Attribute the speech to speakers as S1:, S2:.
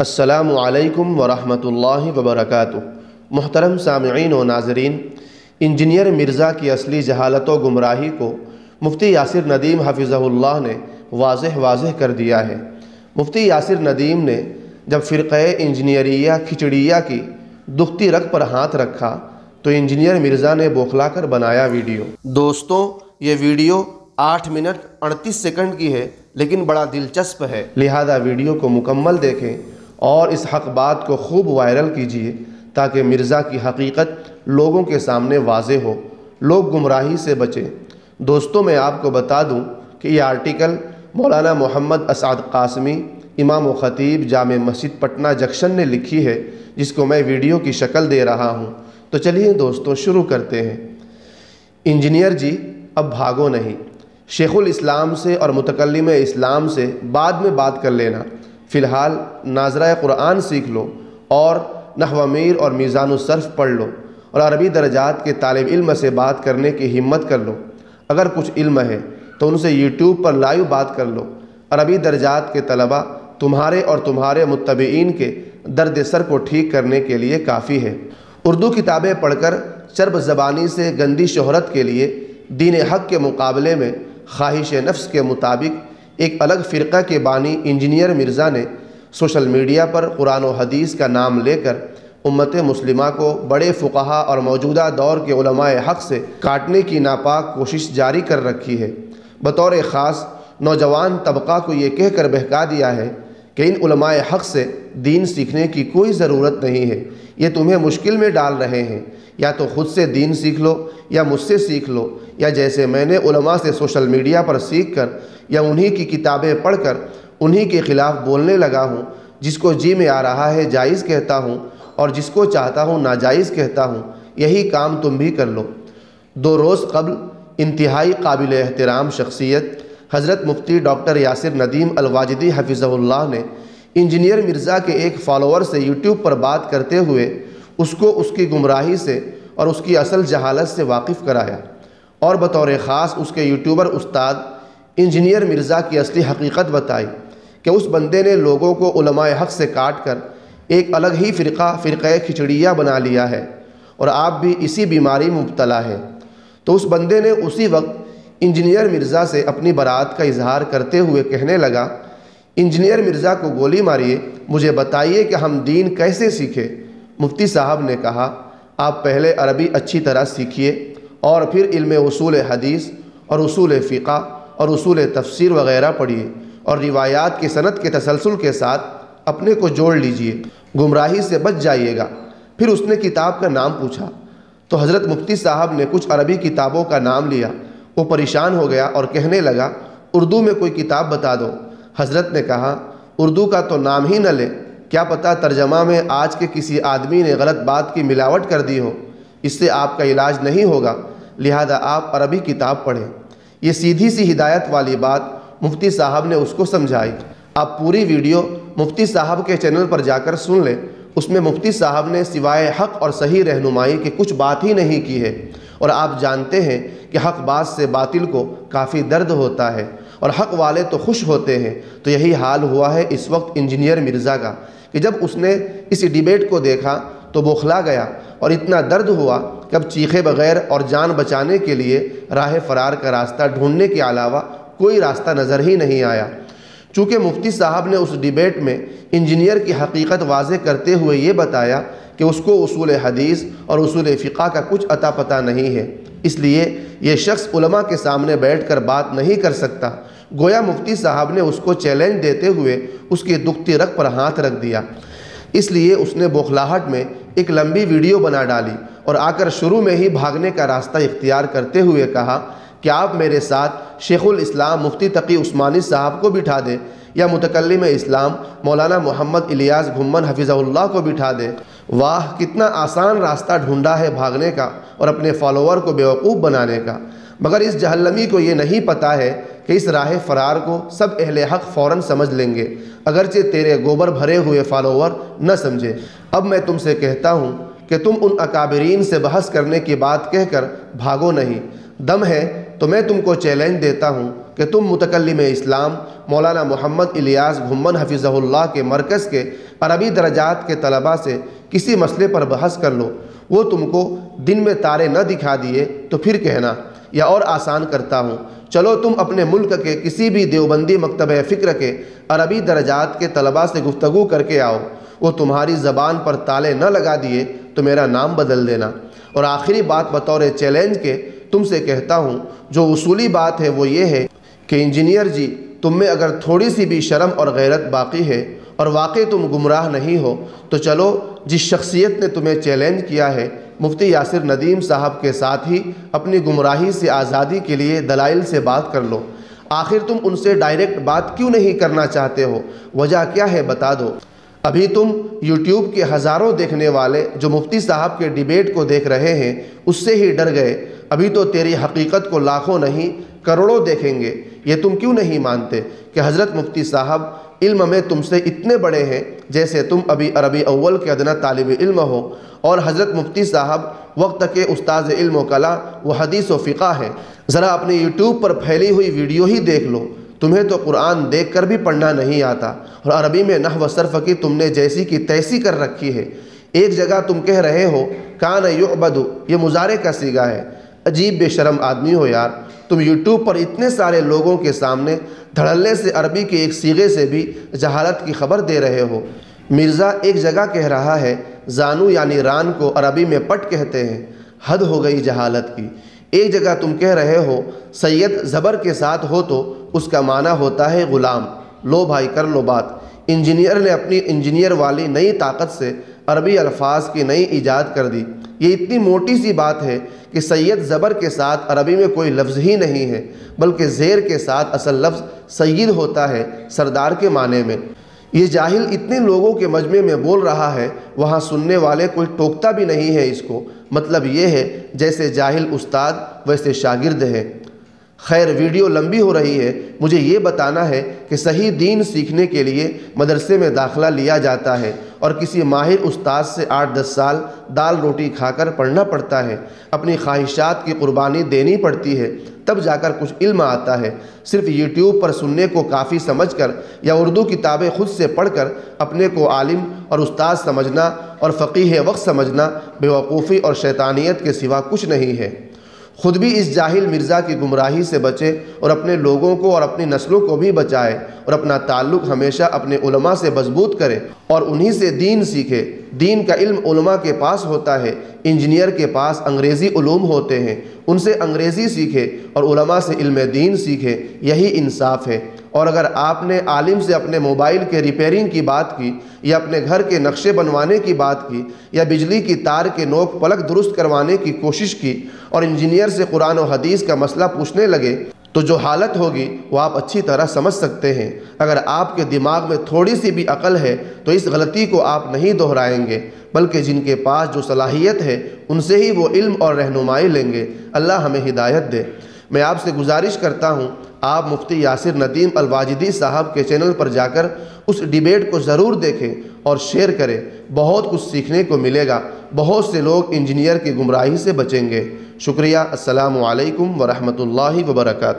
S1: السلام علیکم ورحمۃ اللہ وبرکاتہ۔ محترم سامعین و ناظرین، انجینئر مرزا کی اصلی جہالت و گمراہی کو مفتی یاسر ندیم حفظہ اللہ نے واضح کر دیا ہے۔ مفتی یاسر ندیم نے جب فرقہ انجینئریہ کھچڑیہ کی دکھتی رگ پر ہاتھ رکھا تو انجینئر مرزا نے بوکھلا کر بنایا ویڈیو۔ دوستوں، یہ ویڈیو 8 منٹ 38 سیکنڈ کی ہے، لیکن بڑا دلچسپ ہے، لہذا ویڈیو کو مکمل دیکھیں اور اس حق بات کو خوب وائرل کیجیے تاکہ مرزا کی حقیقت لوگوں کے سامنے واضح ہو، لوگ گمراہی سے بچیں۔ دوستوں، میں آپ کو بتا دوں کہ یہ آرٹیکل مولانا محمد اسعد قاسمی، امام و خطیب جامع مسجد پٹنہ جنکشن نے لکھی ہے، جس کو میں ویڈیو کی شکل دے رہا ہوں۔ تو چلیے دوستوں شروع کرتے ہیں۔ انجینئر جی، اب بھاگو نہیں، شیخ الاسلام سے اور متکلم اسلام سے بعد میں بات کر لینا، فی الحال ناظرہ قرآن سیکھ لو اور نحو امیر اور میزان الصرف پڑھ لو اور عربی درجات کے طالب علم سے بات کرنے کی ہمت کر لو۔ اگر کچھ علم ہے تو ان سے یوٹیوب پر لائیو بات کر لو۔ عربی درجات کے طلبہ تمہارے اور تمہارے متبعین کے درد سر کو ٹھیک کرنے کے لیے کافی ہے۔ اردو کتابیں پڑھ کر چرب زبانی سے گندی شہرت کے لیے دین حق کے مقابلے میں خواہش نفس کے مطابق ایک الگ فرقہ کے بانی انجینئر مرزا نے سوشل میڈیا پر قرآن و حدیث کا نام لے کر امت مسلمہ کو بڑے فقہا اور موجودہ دور کے علماء حق سے کاٹنے کی ناپاک کوشش جاری کر رکھی ہے۔ بطور خاص نوجوان طبقہ کو یہ کہہ کر بہکا دیا ہے کہ ان علماء حق سے دین سیکھنے کی کوئی ضرورت نہیں ہے، یہ تمہیں مشکل میں ڈال رہے ہیں، یا تو خود سے دین سیکھ لو یا مجھ سے سیکھ لو، یا جیسے میں نے علماء سے سوشل میڈیا پر سیکھ کر یا انہی کی کتابیں پڑھ کر انہی کے خلاف بولنے لگا ہوں، جس کو جی میں آ رہا ہے جائز کہتا ہوں اور جس کو چاہتا ہوں ناجائز کہتا ہوں، یہی کام تم بھی کر لو۔ 2 روز قبل انتہائی قابل احترام شخصیت حضرت مفتی ڈاکٹر یاسر ندیم الواجدی حفظہ اللہ نے انجینئر مرزا کے ایک فالوور سے یوٹیوب پر بات کرتے ہوئے اس کو اس کی گمراہی سے اور اس کی اصل جہالت سے واقف کرایا، اور بطور خاص اس کے یوٹیوبر استاد انجینئر مرزا کی اصلی حقیقت بتائی کہ اس بندے نے لوگوں کو علماء حق سے کاٹ کر ایک الگ ہی فرقہ کھچڑیہ بنا لیا ہے، اور آپ بھی اسی بیماری میں مبتلا ہے۔ تو اس بندے نے اسی وقت انجینئر مرزا سے اپنی برات کا اظہار کرتے ہوئے کہنے لگا، انجینئر مرزا کو گولی ماریے، مجھے بتائیے کہ ہم دین کیسے سیکھیں۔ مفتی صاحب نے کہا، آپ پہلے عربی اچھی طرح سیکھیے اور پھر علم اصول حدیث اور اصول فقہ اور اصول تفسیر وغیرہ پڑھیے اور روایات کی سند کے تسلسل کے ساتھ اپنے کو جوڑ لیجئے، گمراہی سے بچ جائیے گا۔ پھر اس نے کتاب کا نام پوچھا تو حضرت مفتی صاحب نے کچھ عربی کتابوں کا نام لیا۔ وہ پریشان ہو گیا اور کہنے لگا، اردو میں کوئی کتاب بتا دو۔ حضرت نے کہا، اردو کا تو نام ہی نہ لے، کیا پتہ ترجمہ میں آج کے کسی آدمی نے غلط بات کی ملاوٹ کر دی ہو، اس سے آپ کا علاج نہیں ہوگا، لہذا آپ عربی کتاب پڑھیں۔ یہ سیدھی سی ہدایت والی بات مفتی صاحب نے اس کو سمجھائی۔ آپ پوری ویڈیو مفتی صاحب کے چینل پر جا کر سن لیں، اس میں مفتی صاحب نے سوائے حق اور صحیح رہنمائی کے کچھ بات ہی نہیں کی ہے، اور آپ جانتے ہیں کہ حق بات سے باطل کو کافی درد ہوتا ہے اور حق والے تو خوش ہوتے ہیں۔ تو یہی حال ہوا ہے اس وقت انجینئر مرزا کا کہ جب اس نے اس ڈیبیٹ کو دیکھا تو بوکھلا گیا اور اتنا درد ہوا کہ اب چیخے بغیر اور جان بچانے کے لیے راہ فرار کا راستہ ڈھونڈنے کے علاوہ کوئی راستہ نظر ہی نہیں آیا۔ چونکہ مفتی صاحب نے اس ڈیبیٹ میں انجینئر کی حقیقت واضح کرتے ہوئے یہ بتایا کہ اس کو اصول حدیث اور اصول فقہ کا کچھ عطا پتہ نہیں ہے، اس لیے یہ شخص علماء کے سامنے بیٹھ کر بات نہیں کر سکتا۔ گویا مفتی صاحب نے اس کو چیلنج دیتے ہوئے اس کی دکھتی رگ پر ہاتھ رکھ دیا، اس لیے اس نے بوکھلاہٹ میں ایک لمبی ویڈیو بنا ڈالی اور آ کر شروع میں ہی بھاگنے کا راستہ اختیار کرتے ہوئے کہا کہ آپ میرے ساتھ شیخ الاسلام مفتی تقی عثمانی صاحب کو بٹھا دیں یا متکلم اسلام مولانا محمد الیاس گھمن حفظہ اللہ کو بٹھا دیں۔ واہ، کتنا آسان راستہ ڈھونڈا ہے بھاگنے کا اور اپنے فالوور کو بیوقوف بنانے کا، مگر اس جہلمی کو یہ نہیں پتہ ہے کہ اس راہ فرار کو سب اہل حق فوراً سمجھ لیں گے، اگرچہ تیرے گوبر بھرے ہوئے فالوور نہ سمجھے۔ اب میں تم سے کہتا ہوں کہ تم ان اکابرین سے بحث کرنے کی بات کہہ کر بھاگو نہیں، دم ہے تو میں تم کو چیلنج دیتا ہوں کہ تم متکلم اسلام مولانا محمد الیاس گھمن حفظہ اللہ کے مرکز کے عربی درجات کے طلباء سے کسی مسئلے پر بحث کر لو، وہ تم کو دن میں تارے نہ دکھا دیے تو پھر کہنا، یا اور آسان کرتا ہوں، چلو تم اپنے ملک کے کسی بھی دیوبندی مکتبہ فکر کے عربی درجات کے طلباء سے گفتگو کر کے آؤ، وہ تمہاری زبان پر تالے نہ لگا دیے تو میرا نام بدل دینا۔ اور آخری بات بطور چیلنج کے تم سے کہتا ہوں، جو اصولی بات ہے وہ یہ ہے کہ انجینئر جی، تم میں اگر تھوڑی سی بھی شرم اور غیرت باقی ہے اور واقعی تم گمراہ نہیں ہو تو چلو جس شخصیت نے تمہیں چیلنج کیا ہے مفتی یاسر ندیم صاحب کے ساتھ ہی اپنی گمراہی سے آزادی کے لیے دلائل سے بات کر لو۔ آخر تم ان سے ڈائریکٹ بات کیوں نہیں کرنا چاہتے ہو؟ وجہ کیا ہے بتا دو۔ ابھی تم یوٹیوب کے ہزاروں دیکھنے والے جو مفتی صاحب کے ڈیبیٹ کو دیکھ رہے ہیں اس سے ہی ڈر گئے، ابھی تو تیری حقیقت کو لاکھوں نہیں کروڑوں دیکھیں گے۔ یہ تم کیوں نہیں مانتے کہ حضرت مفتی صاحب علم میں تم سے اتنے بڑے ہیں جیسے تم ابھی عربی اول کے ادنا طالب علم ہو، اور حضرت مفتی صاحب وقت کے استاذ علم و کلا و حدیث و فقہ ہیں۔ ذرا اپنی یوٹیوب پر پھیلی ہوئی ویڈیو ہی دیکھ لو، تمہیں تو قرآن دیکھ کر بھی پڑھنا نہیں آتا، اور عربی میں نحو و صرف کی تم نے جیسی کی تیسی کر رکھی ہے۔ ایک جگہ تم کہہ رہے ہو کان یعبد، یہ مضارع کا صیغہ ہے۔ عجیب بے شرم آدمی ہو یار، تم یوٹیوب پر اتنے سارے لوگوں کے سامنے دھڑلے سے عربی کے ایک صیغے سے بھی جہالت کی خبر دے رہے ہو۔ مرزا ایک جگہ کہہ رہا ہے زانو یعنی ران کو عربی میں پٹ کہتے ہیں، حد ہو گئی جہالت کی۔ ایک جگہ تم کہہ رہے ہو سید زبر کے ساتھ ہو تو اس کا معنی ہوتا ہے غلام۔ لو بھائی کر لو بات، انجینئر نے اپنی انجینئر والی نئی طاقت سے عربی الفاظ کی نئی ایجاد کر دی۔ یہ اتنی موٹی سی بات ہے کہ سید زبر کے ساتھ عربی میں کوئی لفظ ہی نہیں ہے، بلکہ زیر کے ساتھ اصل لفظ سید ہوتا ہے سردار کے معنی میں۔ یہ جاہل اتنے لوگوں کے مجمع میں بول رہا ہے، وہاں سننے والے کوئی ٹوکتا بھی نہیں ہے اس کو۔ مطلب یہ ہے جیسے جاہل استاد ویسے شاگرد ہے۔ خیر ویڈیو لمبی ہو رہی ہے، مجھے یہ بتانا ہے کہ صحیح دین سیکھنے کے لیے مدرسے میں داخلہ لیا جاتا ہے اور کسی ماہر استاد سے 8-10 سال دال روٹی کھا کر پڑھنا پڑتا ہے، اپنی خواہشات کی قربانی دینی پڑتی ہے، تب جا کر کچھ علم آتا ہے۔ صرف یوٹیوب پر سننے کو کافی سمجھ کر یا اردو کتابیں خود سے پڑھ کر اپنے کو عالم اور استاد سمجھنا اور فقیہ وقت سمجھنا بیوقوفی اور شیطانیت کے سوا کچھ نہیں ہے۔ خود بھی اس جاہل مرزا کی گمراہی سے بچے اور اپنے لوگوں کو اور اپنی نسلوں کو بھی بچائے، اور اپنا تعلق ہمیشہ اپنے علماء سے مضبوط کرے اور انہی سے دین سیکھے۔ دین کا علم علماء کے پاس ہوتا ہے، انجینئر کے پاس انگریزی علوم ہوتے ہیں، ان سے انگریزی سیکھے اور علماء سے علم دین سیکھے، یہی انصاف ہے۔ اور اگر آپ نے عالم سے اپنے موبائل کے ریپیرنگ کی بات کی، یا اپنے گھر کے نقشے بنوانے کی بات کی، یا بجلی کی تار کے نوک پلک درست کروانے کی کوشش کی، اور انجینئر سے قرآن و حدیث کا مسئلہ پوچھنے لگے، تو جو حالت ہوگی وہ آپ اچھی طرح سمجھ سکتے ہیں۔ اگر آپ کے دماغ میں تھوڑی سی بھی عقل ہے تو اس غلطی کو آپ نہیں دہرائیں گے، بلکہ جن کے پاس جو صلاحیت ہے ان سے ہی وہ علم اور رہنمائی لیں گے۔ اللہ ہمیں ہدایت دے۔ میں آپ سے گزارش کرتا ہوں آپ مفتی یاسر ندیم الواجدی صاحب کے چینل پر جا کر اس ڈیبیٹ کو ضرور دیکھیں اور شیئر کریں، بہت کچھ سیکھنے کو ملے گا، بہت سے لوگ انجینئر کی گمراہی سے بچیں گے۔ شکریہ۔ السلام علیکم ورحمۃ اللہ وبرکاتہ۔